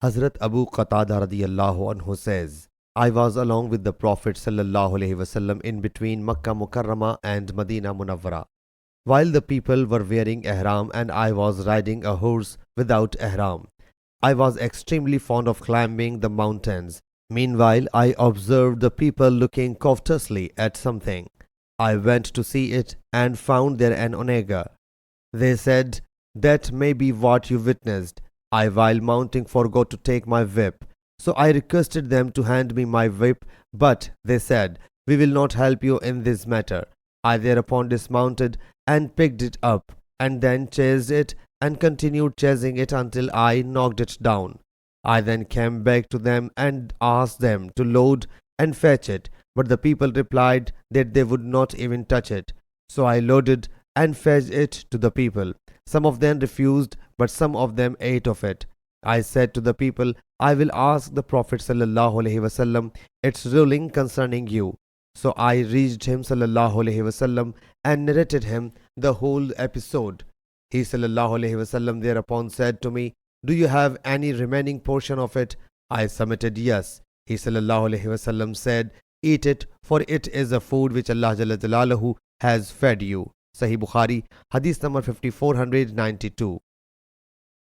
Hazrat Abu Qatada radiyallahu anhu says, I was along with the Prophet sallallahu alaihi wasallam in between Makkah Mukarramah and Medina Munawwara, while the people were wearing ihram and I was riding a horse without ihram. I was extremely fond of climbing the mountains. Meanwhile, I observed the people looking covetously at something. I went to see it and found there an onega. They said, that may be what you witnessed. I, while mounting, forgot to take my whip. So I requested them to hand me my whip, but they said, we will not help you in this matter. I thereupon dismounted and picked it up, and then chased it and continued chasing it until I knocked it down. I then came back to them and asked them to load and fetch it, but the people replied that they would not even touch it. So I loaded and fetched it to the people. Some of them refused, but some of them ate of it. I said to the people, I will ask the Prophet sallallahu alaihi wasallam its ruling concerning you. So I reached him sallallahu alaihi wasallam and narrated him the whole episode. He sallallahu alaihi wasallam thereupon said to me, do you have any remaining portion of it? I submitted yes. He sallallahu alaihi wasallam said, eat it, for it is a food which Allah Jalla Jalaluhu has fed you. Sahih Bukhari, Hadith number 5492.